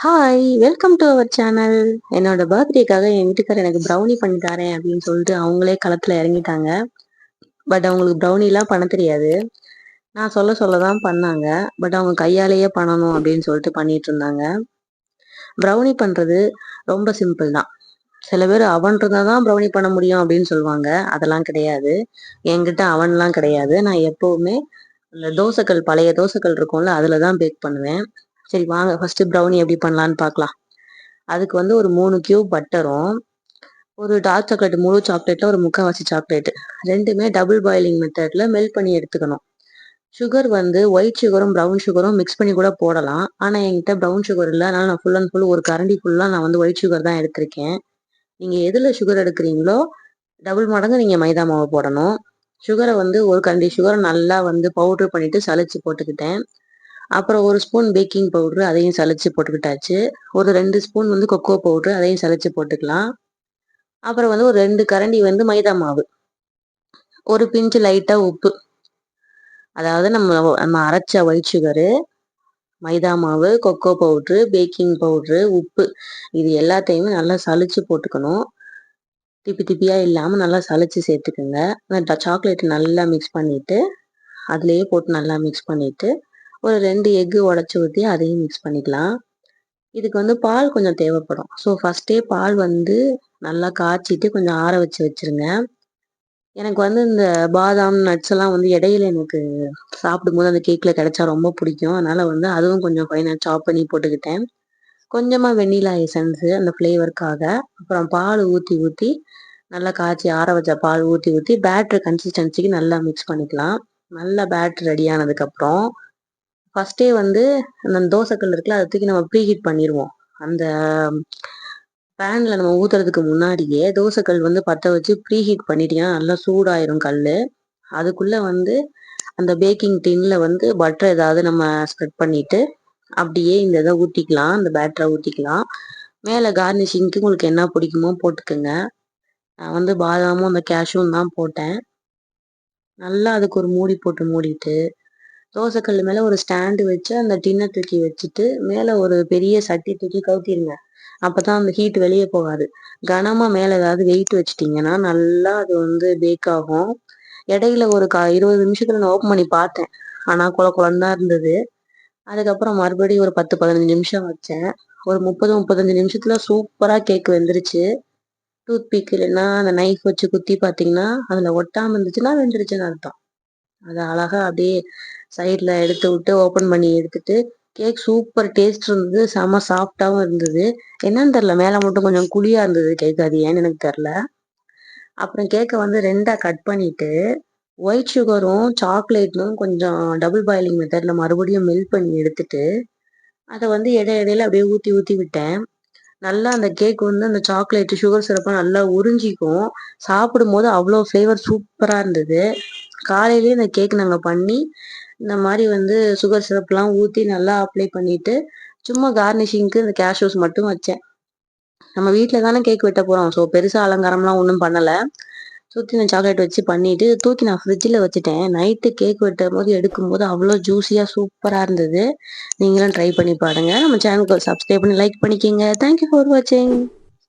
Hi! Welcome to our channel. என்னோட பர்த்டேக்காக என் வீட்டுக்காரர் எனக்கு ப்ரௌனி பண்ணி தரேன் அப்படின்னு சொல்லிட்டு அவங்களே களத்துல இறங்கிட்டாங்க. பட் அவங்களுக்கு ப்ரௌனிலாம் பண்ண தெரியாது. நான் சொல்ல சொல்ல தான் பண்ணாங்க. பட் அவங்க கையாலேயே பண்ணணும் அப்படின்னு சொல்லிட்டு பண்ணிட்டு இருந்தாங்க. ப்ரௌனி பண்றது ரொம்ப சிம்பிள் தான். சில பேர் அவன் இருந்தா தான் ப்ரௌனி பண்ண முடியும் அப்படின்னு சொல்லுவாங்க. அதெல்லாம் கிடையாது. என்கிட்ட அவன்லாம் கிடையாது. நான் எப்பவுமே இந்த தோசைக்கல் பழைய தோசைக்கல் இருக்கும்ல அதுல தான் பேக் பண்ணுவேன். சரி வாங்க ஃபர்ஸ்ட் ப்ரௌனி எப்படி பண்ணலான்னு பார்க்கலாம். அதுக்கு வந்து ஒரு 3 கியூப் பட்டரும், ஒரு டார்க் சாக்லேட் முழு சாக்லேட்ல ஒரு 3/4 சாக்லேட் 2மே டபுள் பாயிலிங் மெத்தட்ல மெல்ட் பண்ணி எடுத்துக்கணும். சுகர் வந்து ஒயிட் சுகரும் ப்ரௌன் சுகரும் மிக்ஸ் பண்ணி கூட போடலாம். ஆனா என்கிட்ட ப்ரௌன் சுகர் இல்ல. அதனால நான் ஃபுல் அண்ட் ஃபுல் ஒரு கரண்டி ஃபுல்லா நான் வந்து ஒயிட் சுகர் தான் எடுத்திருக்கேன். நீங்க எதுல சுகர் எடுக்கிறீங்களோ டபுள் மடங்கு நீங்க மைதா மாவு போடணும். சுகர வந்து ஒரு கரண்டி சுகர நல்லா வந்து பவுடர் பண்ணிட்டு சலிச்சு போட்டுக்கிட்டேன். அப்புறம் 1 ஸ்பூன் பேக்கிங் பவுடர் அதையும் சலிச்சு போட்டுக்கிட்டாச்சு. ஒரு 2 ஸ்பூன் வந்து கொக்கோ பவுடர் அதையும் சலிச்சு போட்டுக்கலாம். அப்புறம் வந்து ஒரு 2 கரண்டி வந்து மைதா மாவு. ஒரு பிஞ்ச் லைட்டா உப்பு. அதாவது நம்ம நம்ம அரைச்ச ஒயிட் சுகரு, மைதா மாவு, கொக்கோ பவுடரு, பேக்கிங் பவுடரு, உப்பு. இது எல்லாத்தையுமே நல்லா சலிச்சு போட்டுக்கணும். திப்பி திப்பியா இல்லாம நல்லா சலிச்சு சேர்த்துக்குங்க. அந்த சாக்லேட் நல்லா மிக்ஸ் பண்ணிட்டு, அதிலேயே போட்டு நல்லா மிக்ஸ் பண்ணிட்டு, ஒரு 2 எக் உடைச்சு ஊத்தி அதையும் மிக்ஸ் பண்ணிக்கலாம். இதுக்கு வந்து பால் கொஞ்சம் தேவைப்படும். ஸோ ஃபர்ஸ்ட்டே பால் வந்து நல்லா காய்ச்சிட்டு கொஞ்சம் ஆற வச்சு வச்சுருங்க. எனக்கு வந்து இந்த பாதாம், நட்ஸ் எல்லாம் வந்து இடையில எனக்கு சாப்பிடும்போது அந்த கேக்ல கிடைச்சா ரொம்ப பிடிக்கும். அதனால வந்து அதுவும் கொஞ்சம் ஃபைனா சாப் பண்ணி போட்டுக்கிட்டேன். கொஞ்சமா வெண்ணிலா எசன்ஸ் அந்த ஃப்ளேவருக்காக. அப்புறம் பால் ஊத்தி ஊத்தி நல்லா காய்ச்சி ஆற வச்ச பால் ஊத்தி ஊத்தி பேட்டர் கன்சிஸ்டன்சிக்கு நல்லா மிக்ஸ் பண்ணிக்கலாம். நல்லா பேட்டர் ரெடி ஆனதுக்கப்புறம் ஃபர்ஸ்ட்டே வந்து அந்த தோசைக்கல் இருக்குல்ல, அத தூக்கி நம்ம ப்ரீஹீட் பண்ணிருவோம். அந்த பேன்ல நம்ம ஊத்துறதுக்கு முன்னாடியே தோசைக்கல் வந்து பத்த வச்சு ப்ரீஹீட் பண்ணிட்டீங்கன்னா நல்லா சூடாயிரும் கல்லு. அதுக்குள்ள வந்து அந்த பேக்கிங் டின்ல வந்து பட்டர் ஏதாவது நம்ம ஸ்ப்ரெட் பண்ணிட்டு, அப்படியே இந்த இத ஊத்திக்கலாம். இந்த பேட்டர ஊத்திக்கலாம். மேல கார்னிஷிங்க்கு உங்களுக்கு என்ன பிடிக்குமோ போட்டுக்கங்க. நான் வந்து பாதாமும், அந்த கேஷ்யூவும் தான் போட்டேன். நல்லா அதுக்கு ஒரு மூடி போட்டு மூடிட்டு தோசைக்கல்லு மேல ஒரு ஸ்டாண்டு வச்சு அந்த டின்ன தூக்கி வச்சுட்டு, மேல ஒரு பெரிய சட்டி தூக்கி கவுத்திருங்க. அப்பதான் அந்த ஹீட் வெளிய போகாது. கனமா மேல ஏதாவது வெயிட் வச்சுட்டீங்கன்னா, நல்லா அது வந்து பேக் ஆகும். இடையில ஒரு 20 நிமிஷத்துல நான் ஓப்பன் பண்ணி பார்த்தேன். ஆனா கொழ கொழன்னு தான் இருந்தது. அதுக்கப்புறம் மறுபடியும் ஒரு 10, 15 நிமிஷம் வச்சேன். ஒரு 30, 35 நிமிஷத்துல சூப்பரா கேக் வெந்துருச்சு. டூத் பிக் இல்லன்னா அந்த நைஃப் வச்சு குத்தி பார்த்தீங்கன்னா, அதுல ஒட்டாம இருந்துச்சுன்னா வெந்துருச்சுன்னு அர்த்தம். அத அழகா அப்படியே சைட்ல எடுத்து விட்டு ஓப்பன் பண்ணி எடுத்துட்டு, கேக் சூப்பர் டேஸ்ட் இருந்தது. செம சாஃப்ட்டாவும் இருந்தது. என்னன்னு தெரியல, மேல மட்டும் கொஞ்சம் குழியா இருந்தது கேக். அது ஏன்னு எனக்கு தெரியல. அப்புறம் கேக்க வந்து 2ஆ கட் பண்ணிட்டு, ஒயிட் சுகரும், சாக்லேட்டும் கொஞ்சம் டபுள் பாயிலிங் மெத்தட்ல மறுபடியும் மெல்ட் பண்ணி எடுத்துட்டு, அத வந்து இடையில அப்படியே ஊத்தி ஊத்தி விட்டேன். நல்லா அந்த கேக் வந்து அந்த சாக்லேட், சுகர் சிரப்லாம் நல்லா உறிஞ்சிக்கும். சாப்பிடும்போது அவ்ளோ ஃப்ளேவர் சூப்பரா இருந்தது. காலையிலேயே இந்த கேக் நாங்க பண்ணி, இந்த மாரி வந்து சுகர் சிரப்லாம் ஊத்தி நல்லா அப்ளை பண்ணிட்டு, சும்மா கார்னிஷிங்க்கு இந்த கேஷ்யூஸ் மட்டும் வச்சேன். நம்ம வீட்ல தானே கேக் வெட்ட போறோம். ஸோ பெருசா அலங்காரம்லாம் ஒண்ணும் பண்ணல. சுத்தி நான் சாக்லேட் வச்சு பண்ணிட்டு, தூக்கி நான் ஃப்ரிட்ஜ்ல வச்சுட்டேன். நைட்டு கேக் வெட்டும்போது எடுக்கும்போது அவ்ளோ ஜூஸியா சூப்பரா இருந்தது. நீங்களும் ட்ரை பண்ணி பாருங்க. நம்ம சேனலுக்கு சப்ஸ்கிரைப் பண்ணி லைக் பண்ணிக்கங்க. தேங்க் யூ ஃபார் வாட்சிங்.